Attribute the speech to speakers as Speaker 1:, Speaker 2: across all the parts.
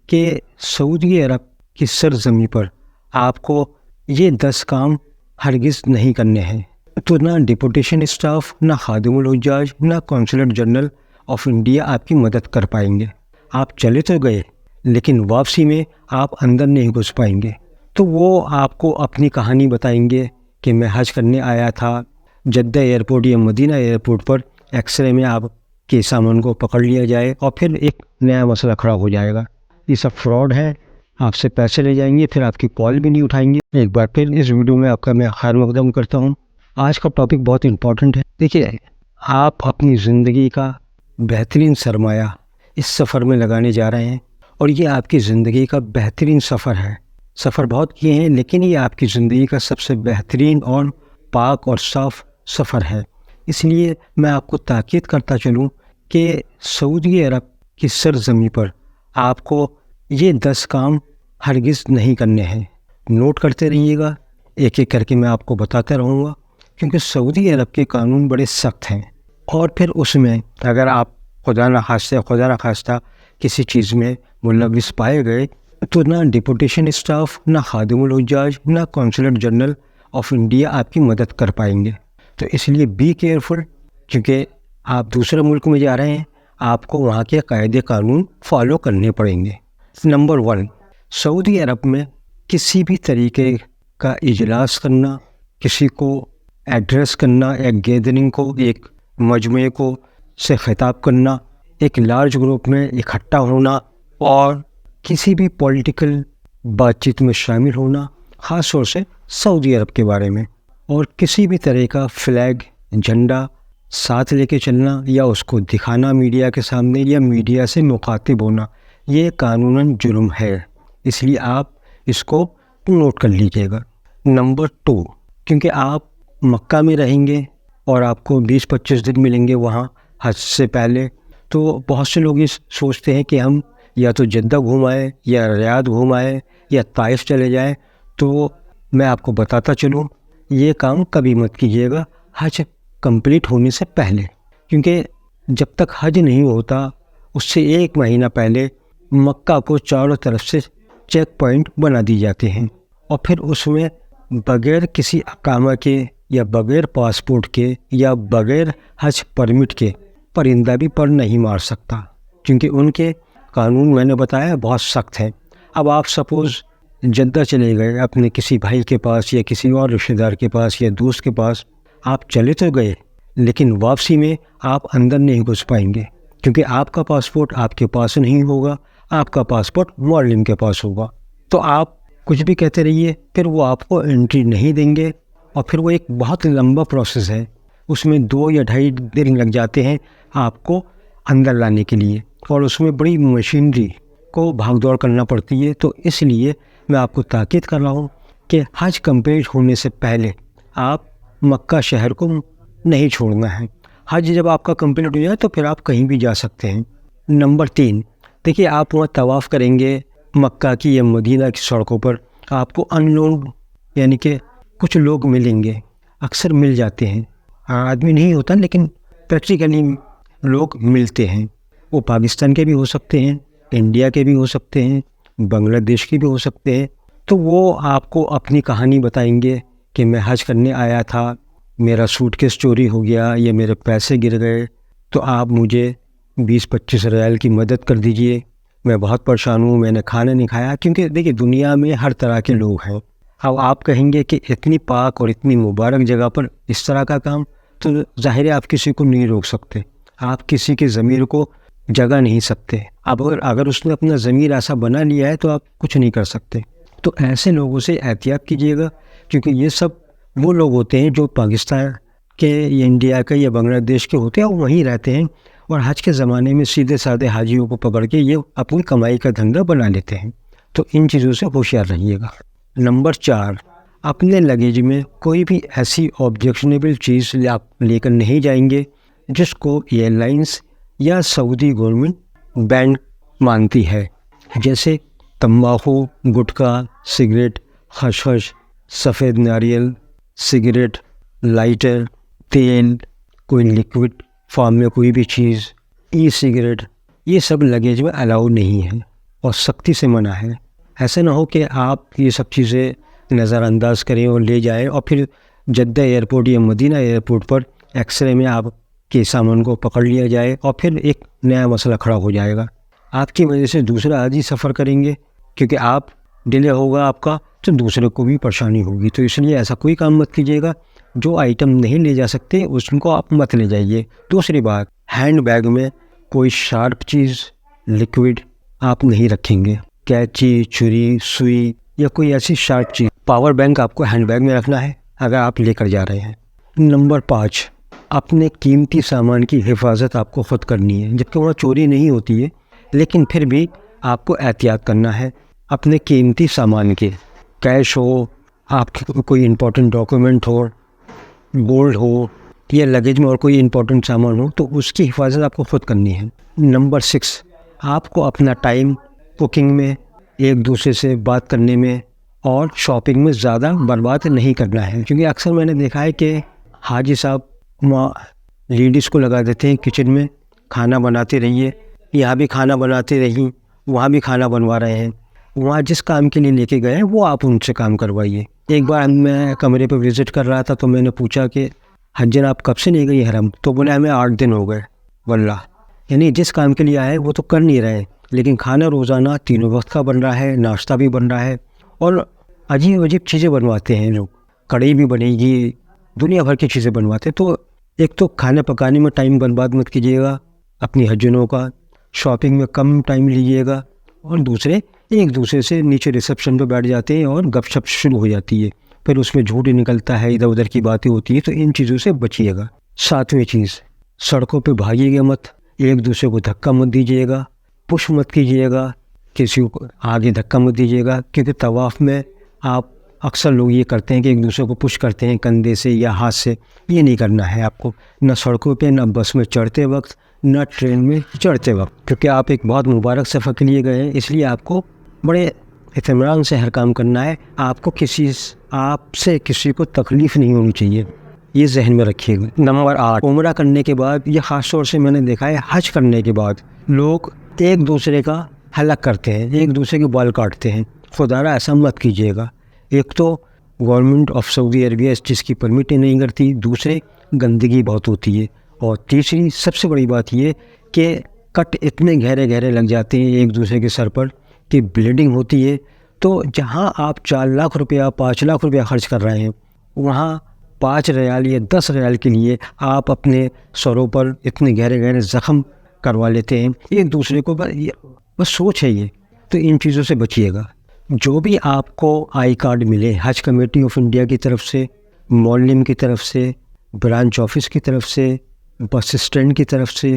Speaker 1: کہ سعودی عرب کی سرزمین پر آپ کو یہ 10 کام ہرگز نہیں کرنے ہیں۔ تو نہ ڈپوٹیشن اسٹاف، نہ خادم الحجاج، نہ کونسلیٹ جنرل آف انڈیا آپ کی مدد کر پائیں گے۔ آپ چلے تو گئے لیکن واپسی میں آپ اندر نہیں گھس پائیں گے۔ تو وہ آپ کو اپنی کہانی بتائیں گے کہ میں حج کرنے آیا تھا، جدہ ایئرپورٹ یا مدینہ ایئرپورٹ پر ایکس رے میں آپ کے سامان کو پکڑ لیا جائے اور پھر ایک نیا مسئلہ کھڑا ہو جائے گا۔ یہ سب فراڈ ہے، آپ سے پیسے لے جائیں گے، پھر آپ کی کال بھی نہیں اٹھائیں گے۔ ایک بار پھر اس ویڈیو میں آپ کا میں خیر مقدم کرتا ہوں۔ آج کا ٹاپک بہت امپورٹنٹ ہے۔ دیکھیے، آپ اپنی زندگی کا بہترین سرمایہ اس سفر میں لگانے جا رہے ہیں اور یہ آپ کی زندگی کا بہترین سفر ہے۔ سفر بہت کیے ہیں لیکن یہ آپ کی زندگی کا سب سے بہترین اور پاک اور صاف سفر ہے۔ اس لیے میں آپ کو تاکید کرتا چلوں کہ سعودی عرب کی سرزمین پر آپ کو یہ 10 کام ہرگز نہیں کرنے ہیں۔ نوٹ کرتے رہیے گا، ایک ایک کر کے میں آپ کو بتاتا رہوں گا، کیونکہ سعودی عرب کے قانون بڑے سخت ہیں۔ اور پھر اس میں اگر آپ خدا نخواستہ کسی چیز میں ملوث پائے گئے تو نہ ڈپوٹیشن اسٹاف، نہ خادم الحجاج، نہ کونسلیٹ جنرل آف انڈیا آپ کی مدد کر پائیں گے۔ تو اس لیے بی کیئرفل، کیونکہ آپ دوسرے ملک میں جا رہے ہیں، آپ کو وہاں کے قاعدے قانون فالو کرنے پڑیں گے۔ نمبر 1، سعودی عرب میں کسی بھی طریقے کا اجلاس کرنا، کسی کو ایڈریس کرنا، ایک گیدرنگ کو، ایک مجموعے کو سے خطاب کرنا، ایک لارج گروپ میں اکٹھا ہونا اور کسی بھی پولیٹیکل بات چیت میں شامل ہونا، خاص طور سے سعودی عرب کے بارے میں، اور کسی بھی طرح کا فلیگ، جھنڈا ساتھ لے کے چلنا یا اس کو دکھانا میڈیا کے سامنے یا میڈیا سے مخاطب ہونا، یہ قانوناً جرم ہے۔ اس لیے آپ اس کو نوٹ کر لیجیے گا۔ نمبر 2، کیونکہ آپ مکہ میں رہیں گے اور آپ کو 20-25 دن ملیں گے وہاں حج سے پہلے، تو بہت سے لوگ اس سوچتے ہیں کہ ہم یا تو جدہ گھوم آئے یا ریاض گھوم آئے یا طائف چلے جائیں۔ تو میں آپ کو بتاتا چلوں، یہ کام کبھی مت کیجیے گا حج کمپلیٹ ہونے سے پہلے، کیونکہ جب تک حج نہیں ہوتا اس سے 1 مہینہ پہلے مکہ کو چاروں طرف سے چیک پوائنٹ بنا دی جاتے ہیں، اور پھر اس میں بغیر کسی اقامہ کے یا بغیر پاسپورٹ کے یا بغیر حج پرمٹ کے پرندہ بھی پر نہیں مار سکتا، کیونکہ ان کے قانون میں نے بتایا بہت سخت ہیں۔ اب آپ سپوز جدہ چلے گئے اپنے کسی بھائی کے پاس یا کسی اور رشتہ دار کے پاس یا دوست کے پاس، آپ چلے تو گئے لیکن واپسی میں آپ اندر نہیں گھس پائیں گے، کیونکہ آپ کا پاسپورٹ آپ کے پاس نہیں ہوگا، آپ کا پاسپورٹ معلم کے پاس ہوگا۔ تو آپ کچھ بھی کہتے رہیے، پھر وہ آپ کو انٹری نہیں دیں گے، اور پھر وہ ایک بہت لمبا پروسیس ہے، اس میں 2 یا 2.5 دن لگ جاتے ہیں آپ کو اندر لانے کے لیے، اور اس میں بڑی مشینری کو بھاگ دوڑ کرنا پڑتی ہے۔ تو اس لیے میں آپ کو تاکید کر رہا ہوں کہ حج کمپلیٹ ہونے سے پہلے آپ مکہ شہر کو نہیں چھوڑنا ہے۔ حج جب آپ کا کمپلیٹ ہو جائے تو پھر آپ کہیں بھی جا سکتے ہیں۔ نمبر 3، دیکھیے، آپ وہاں طواف کریں گے مکہ کی یا مدینہ کی سڑکوں پر، آپ کو ان نون یعنی کہ کچھ لوگ ملیں گے، اکثر مل جاتے ہیں، آدمی نہیں ہوتا لیکن پریکٹیکلی لوگ ملتے ہیں۔ وہ پاکستان کے بھی ہو سکتے ہیں، انڈیا کے بھی ہو سکتے ہیں، بنگلہ دیش کے بھی ہو سکتے ہیں۔ تو وہ آپ کو اپنی کہانی بتائیں گے کہ میں حج کرنے آیا تھا، میرا سوٹ کیس چوری ہو گیا یا میرے پیسے گر گئے، تو آپ مجھے 20-25 ریال کی مدد کر دیجئے، میں بہت پریشان ہوں، میں نے کھانا نہیں کھایا۔ کیونکہ دیکھیے، دنیا میں ہر طرح کے لوگ ہیں۔ اب آپ کہیں گے کہ اتنی پاک اور اتنی مبارک جگہ پر اس طرح کا کام، تو ظاہر ہے آپ کسی کو نہیں روک سکتے، آپ کسی کے ضمیر کو جگہ نہیں سکتے۔ اب اگر اس نے اپنا ضمیر ایسا بنا لیا ہے تو آپ کچھ نہیں کر سکتے۔ تو ایسے لوگوں سے احتیاط کیجیے گا، کیونکہ یہ سب وہ لوگ ہوتے ہیں جو پاکستان کے یا انڈیا کے یا بنگلہ دیش کے ہوتے ہیں، اور وہیں رہتے ہیں، اور حج کے زمانے میں سیدھے سادھے حاجیوں کو پکڑ کے یہ اپنی کمائی کا دھندا بنا لیتے ہیں۔ تو ان چیزوں سے ہوشیار رہیے گا۔ نمبر 4، اپنے لگیج میں کوئی بھی ایسی آبجیکشنیبل چیز آپ لے کر نہیں جائیں گے جس کو ایئر لائنس یا سعودی گورنمنٹ بین مانتی ہے، جیسے تمباکو، گٹکا، سگریٹ، خشخش، سفید ناریل، سگریٹ، لائٹر، تیل، کوئی لیکوڈ فارم میں کوئی بھی چیز، ای سگریٹ، یہ سب لگیج میں الاؤ نہیں ہے۔ اور سختی سے منع ہے. ایسا نہ ہو کہ آپ یہ سب چیزیں نظر انداز کریں اور لے جائیں اور پھر جدہ ایئرپورٹ یا مدینہ ایئرپورٹ پر ایکس رے میں آپ کے سامان کو پکڑ لیا جائے اور پھر ایک نیا مسئلہ کھڑا ہو جائے گا. آپ کی وجہ سے دوسرا حاجی سفر کریں گے، کیونکہ آپ ڈیلے ہوگا آپ کا تو دوسرے کو بھی پریشانی ہوگی. تو اس لیے ایسا کوئی کام مت کیجیے گا. جو آئٹم نہیں لے جا سکتے اس کو آپ مت لے جائیے. دوسری بات، ہینڈ بیگ میں کوئی شارپ چیز، لیکوڈ آپ نہیں رکھیں گے. کینچی، چھری، سوئی یا کوئی ایسی شارپ چیز. پاور بینک آپ کو ہینڈ بیگ میں رکھنا ہے اگر آپ لے کر جا رہے ہیں. نمبر 5، اپنے قیمتی سامان کی حفاظت آپ کو خود کرنی ہے. جبکہ وہاں چوری نہیں ہوتی ہے لیکن پھر بھی آپ کو احتیاط کرنا ہے اپنے قیمتی سامان کے. کیش ہو، آپ کے کوئی امپورٹنٹ ڈاکیومنٹ ہو، گولڈ ہو یا لگیج میں اور کوئی امپورٹنٹ سامان ہو تو اس کی حفاظت آپ کو خود کرنی ہے. نمبر 6، آپ کو اپنا ٹائم کوکنگ میں، ایک دوسرے سے بات کرنے میں اور شاپنگ میں زیادہ برباد نہیں کرنا ہے. کیونکہ اکثر میں نے دیکھا ہے کہ حاجی صاحب وہاں لیڈیز کو لگا دیتے ہیں کچن میں، کھانا بناتے رہیے، یہاں بھی کھانا بناتے رہیے، وہاں بھی کھانا بنوا رہے ہیں. وہاں جس کام کے لیے لے کے گئے ہیں وہ آپ ان سے کام کروائیے. ایک بار میں کمرے پہ وزٹ کر رہا تھا تو میں نے پوچھا کہ حجن آپ کب سے نہیں گئی حرم؟ تو بولے ہمیں 8 دن ہو گئے. واللہ، یعنی جس کام کے لیے آئے وہ تو کر نہیں رہے، لیکن کھانا روزانہ 3 وقت کا بن رہا ہے، ناشتہ بھی بن رہا ہے اور عجیب عجیب چیزیں بنواتے ہیں لوگ. کڑھی بھی بنے گی، دنیا بھر کی چیزیں بنواتے ہیں. تو ایک تو کھانے پکانے میں ٹائم برباد مت کیجیے گا اپنی حجنوں کا، شاپنگ میں کم ٹائم لیجیے گا، اور دوسرے ایک دوسرے سے نیچے ریسیپشن پہ بیٹھ جاتے ہیں اور گپ شپ شروع ہو جاتی ہے، پھر اس میں جھوٹ نکلتا ہے، ادھر ادھر کی باتیں ہوتی ہیں. تو ان چیزوں سے بچیے گا. 7ویں چیز، سڑکوں پہ بھاگیے گا مت، ایک دوسرے کو دھکا مت دیجیے گا، پش مت کیجیے گا، کسی کو آگے دھکا مت دیجیے گا. کیونکہ طواف میں آپ اکثر لوگ یہ کرتے ہیں کہ ایک دوسرے کو پش کرتے ہیں کندھے سے یا ہاتھ سے. یہ نہیں کرنا ہے آپ کو، نہ سڑکوں پہ، نہ بس میں چڑھتے وقت، نہ ٹرین میں چڑھتے وقت. کیونکہ آپ ایک بہت مبارک سفر کے لیے گئے ہیں، اس لیے آپ کو بڑے اطمینان سے ہر کام کرنا ہے. آپ کو آپ سے کسی کو تکلیف نہیں ہونی چاہیے، یہ ذہن میں رکھیے گا. نمبر 8، عمرہ کرنے کے بعد، یہ خاص طور سے میں نے دیکھا ہے حج کرنے کے بعد لوگ ایک دوسرے کا حلق کرتے ہیں، ایک دوسرے کے بال کاٹتے ہیں. خدا را ایسا مت کیجیے گا. ایک تو گورنمنٹ آف سعودی عربیہ اس چیز کی پرمٹ نہیں کرتی، دوسرے گندگی بہت ہوتی ہے، اور تیسری سب سے بڑی بات یہ کہ کٹ اتنے گہرے گہرے لگ جاتے ہیں ایک دوسرے کے سر پر کہ بلیڈنگ ہوتی ہے. تو جہاں آپ 4 لاکھ روپیہ 5 لاکھ روپیہ خرچ کر رہے ہیں، وہاں 5 ریال یا 10 ریال کے لیے آپ اپنے سروں پر اتنے گہرے گہرے زخم کروا لیتے ہیں ایک دوسرے کو. بس سوچ ہے یہ. تو ان چیزوں سے بچیے گا. جو بھی آپ کو آئی کارڈ ملے حج کمیٹی آف انڈیا کی طرف سے، معلم کی طرف سے، برانچ آفس کی طرف سے، بس اسٹینڈ کی طرف سے،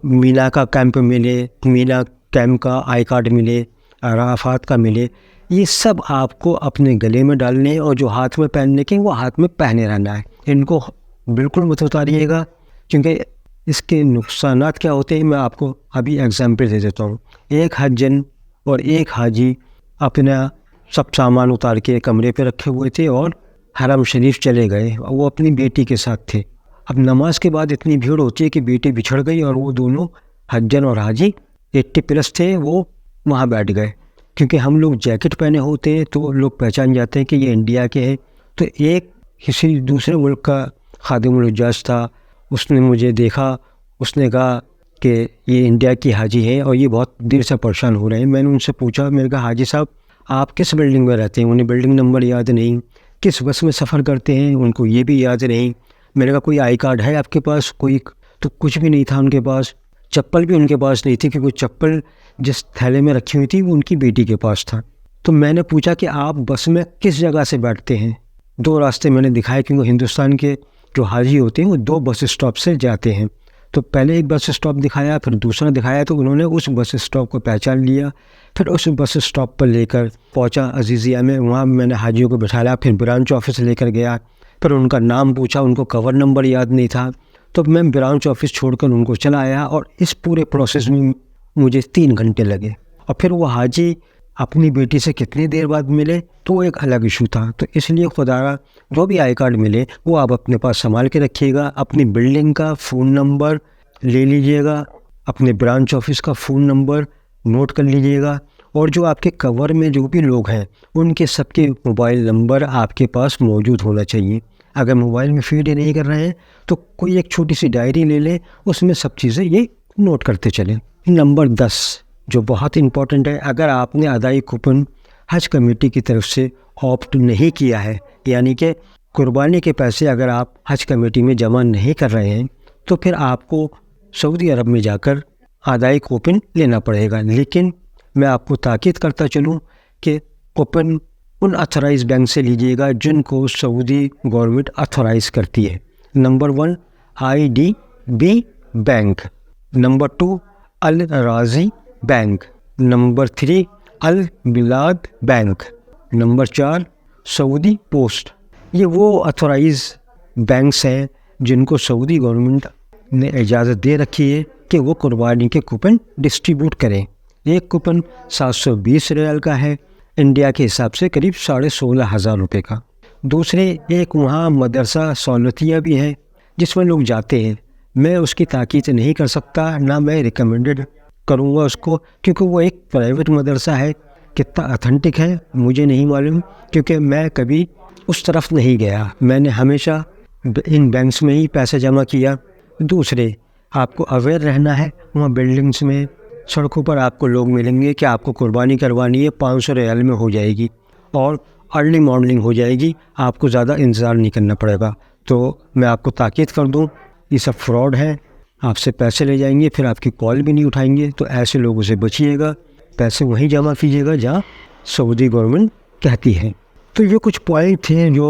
Speaker 1: مینا کا کیمپ ملے، مینا کیمپ کا آئی کارڈ ملے، عرفات کا ملے، یہ سب آپ کو اپنے گلے میں ڈالنے، اور جو ہاتھ میں پہننے کے وہ ہاتھ میں پہنے رہنا ہے. ان کو بالکل مت اتاریے گا، کیونکہ اس کے نقصانات کیا ہوتے ہیں میں آپ کو ابھی ایگزامپل دے دیتا ہوں. ایک حجن اور ایک حاجی اپنا سب سامان اتار کے کمرے پہ رکھے ہوئے تھے اور حرم شریف چلے گئے. وہ اپنی بیٹی کے ساتھ تھے. اب نماز کے بعد اتنی بھیڑ ہوتی ہے کہ بیٹی بچھڑ گئی، اور وہ دونوں حجن اور حاجی 80+ تھے، وہ وہاں بیٹھ گئے. کیونکہ ہم لوگ جیکٹ پہنے ہوتے ہیں تو لوگ پہچان جاتے ہیں کہ یہ انڈیا کے ہیں. تو ایک کسی دوسرے ملک کا خادم الحجاج تھا، اس نے مجھے دیکھا، اس نے کہا کہ یہ انڈیا کی حاجی ہے اور یہ بہت دیر سے پریشان ہو رہے ہیں. میں نے ان سے پوچھا، میں نے کہا حاجی صاحب آپ کس بلڈنگ میں رہتے ہیں؟ انہیں بلڈنگ نمبر یاد نہیں. کس بس میں سفر کرتے ہیں؟ ان کو یہ بھی یاد نہیں. میں نے کہا کوئی آئی کارڈ ہے آپ کے پاس؟ کوئی تو کچھ بھی نہیں تھا ان کے پاس. چپل بھی ان کے پاس نہیں تھی، کیونکہ چپل جس تھیلے میں رکھی ہوئی تھی وہ ان کی بیٹی کے پاس تھا. تو میں نے پوچھا کہ آپ بس میں کس جگہ سے بیٹھتے ہیں؟ 2 راستے میں نے دکھائے، کیونکہ ہندوستان کے جو حاجی ہوتے ہیں وہ 2 بس اسٹاپ سے جاتے ہیں. تو پہلے ایک بس اسٹاپ دکھایا، پھر دوسرا دکھایا، تو انہوں نے اس بس اسٹاپ کو پہچان لیا. پھر اس بس اسٹاپ پر لے کر پہنچا عزیزیہ میں، وہاں میں نے حاجیوں کو بٹھایا. پھر برانچ آفس لے کر گیا، پھر ان کا نام پوچھا، ان کو کور نمبر یاد نہیں تھا. تو میں برانچ آفس چھوڑ کر ان کو چلا آیا، اور اس پورے پروسیس میں مجھے 3 گھنٹے لگے. اور پھر وہ حاجی اپنی بیٹی سے کتنی دیر بعد ملے تو وہ ایک الگ ایشو تھا. تو اس لیے خدا را جو بھی آئی کارڈ ملے وہ آپ اپنے پاس سنبھال کے رکھیے گا. اپنی بلڈنگ کا فون نمبر لے لیجئے گا، اپنے برانچ آفس کا فون نمبر نوٹ کر لیجیے گا، اور جو آپ کے کور میں جو بھی لوگ ہیں ان کے سب کے موبائل نمبر آپ کے پاس موجود ہونا چاہیے۔ اگر موبائل میں فیڈ نہیں کر رہے ہیں تو کوئی ایک چھوٹی سی ڈائری لے لیں، اس میں سب چیزیں یہ نوٹ کرتے چلیں۔ نمبر 10 جو بہت امپورٹنٹ ہے، اگر آپ نے ادائی کوپن حج کمیٹی کی طرف سے آپٹ نہیں کیا ہے، یعنی کہ قربانی کے پیسے اگر آپ حج کمیٹی میں جمع نہیں کر رہے ہیں، تو پھر آپ کو سعودی عرب میں جا کر ادائی کوپن لینا پڑے گا۔ لیکن میں آپ کو تاکید کرتا چلوں کہ کوپن ان اتھرائز بینک سے لیجیے گا جن کو سعودی گورنمنٹ اتھرائز کرتی ہے۔ Number 1 IDB bank, number 2 Al Rajhi bank, number 3 Al Bilad bank, number 4 سعودی پوسٹ۔ یہ وہ اتھرائز بینکس ہیں جن کو سعودی گورنمنٹ نے اجازت دے رکھی ہے کہ وہ قربانی کے کوپن ڈسٹریبیوٹ کریں۔ ایک کوپن 720 ریال کا ہے، انڈیا کے حساب سے قریب 16,500 روپے کا۔ دوسرے ایک وہاں مدرسہ سہولتیہ بھی ہے جس میں لوگ جاتے ہیں، میں اس کی تاکید نہیں کر سکتا، نہ میں ریکمینڈڈ کروں گا اس کو، کیونکہ وہ ایک پرائیویٹ مدرسہ ہے۔ کتنا اتھینٹک ہے مجھے نہیں معلوم، کیونکہ میں کبھی اس طرف نہیں گیا، میں نے ہمیشہ ان بینکس میں ہی پیسے جمع کیا۔ دوسرے آپ کو اویئر رہنا ہے، وہاں بلڈنگس میں سڑکوں پر آپ کو لوگ ملیں گے کہ آپ کو قربانی کروانی ہے، 500 ریال میں ہو جائے گی اور ارلی مارننگ ہو جائے گی، آپ کو زیادہ انتظار نہیں کرنا پڑے گا۔ تو میں آپ کو تاکید کر دوں، یہ سب فراڈ ہے، آپ سے پیسے لے جائیں گے، پھر آپ کی کال بھی نہیں اٹھائیں گے، تو ایسے لوگوں سے بچیے گا، پیسے وہیں جمع کیجیے گا جہاں سعودی گورنمنٹ کہتی ہے۔ تو یہ کچھ پوائنٹ تھے جو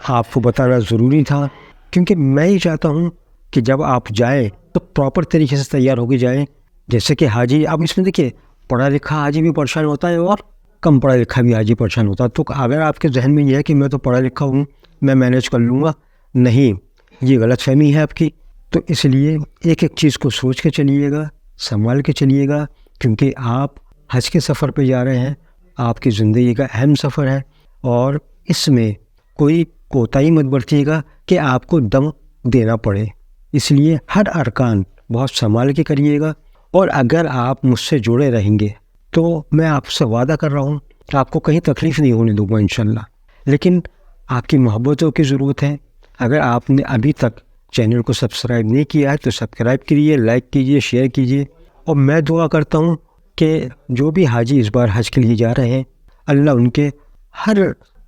Speaker 1: آپ کو بتانا ضروری تھا، کیونکہ میں ہی چاہتا ہوں کہ جب آپ جائیں تو پراپر طریقے سے تیار ہو کے جائیں۔ جیسے کہ حاجی، اب اس میں دیکھیے پڑھا لکھا حاجی بھی پریشان ہوتا ہے اور کم پڑھا لکھا بھی حاجی پریشان ہوتا ہے۔ تو اگر آپ کے ذہن میں یہ ہے کہ میں تو پڑھا لکھا ہوں، میں مینیج کر لوں گا، نہیں، یہ غلط فہمی ہے آپ کی۔ تو اس لیے ایک ایک چیز کو سوچ کے چلیے گا، سنبھال کے چلیے گا، کیونکہ آپ حج کے سفر پہ جا رہے ہیں، آپ کی زندگی کا اہم سفر ہے، اور اس میں کوئی کوتاہی مت برتیے گا کہ آپ کو دم دینا پڑے۔ اس لیے ہر ارکان بہت سنبھال کے کریے گا، اور اگر آپ مجھ سے جڑے رہیں گے تو میں آپ سے وعدہ کر رہا ہوں کہ آپ کو کہیں تکلیف نہیں ہونے دوں گا انشاءاللہ۔ لیکن آپ کی محبتوں کی ضرورت ہے۔ اگر آپ نے ابھی تک چینل کو سبسکرائب نہیں کیا ہے تو سبسکرائب کیجیے، لائک کیجیے، شیئر کیجیے، اور میں دعا کرتا ہوں کہ جو بھی حاجی اس بار حج کے لیے جا رہے ہیں، اللہ ان کے ہر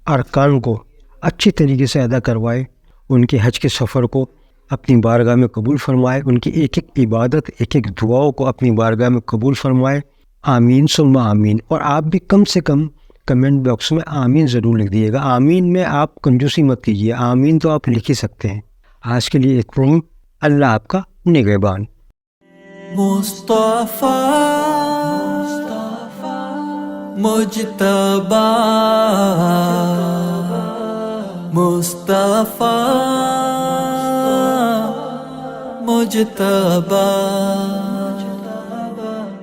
Speaker 1: ارکان کو اچھی طریقے سے ادا کروائے، ان کے حج کے سفر کو اپنی بارگاہ میں قبول فرمائے، ان کی ایک ایک عبادت، ایک ایک دعاؤں کو اپنی بارگاہ میں قبول فرمائے۔ آمین ثم آمین۔ اور آپ بھی کم سے کم کمنٹ باکس میں آمین ضرور لکھ دیجیے گا۔ آمین میں آپ کنجوسی مت کیجیے، آمین تو آپ لکھ ہی سکتے ہیں۔ آج کے لیے اتنا ہی، اللہ آپ کا نگہبان۔
Speaker 2: مصطفیٰ مجتبیٰ، مصطفیٰ مجتبیٰ۔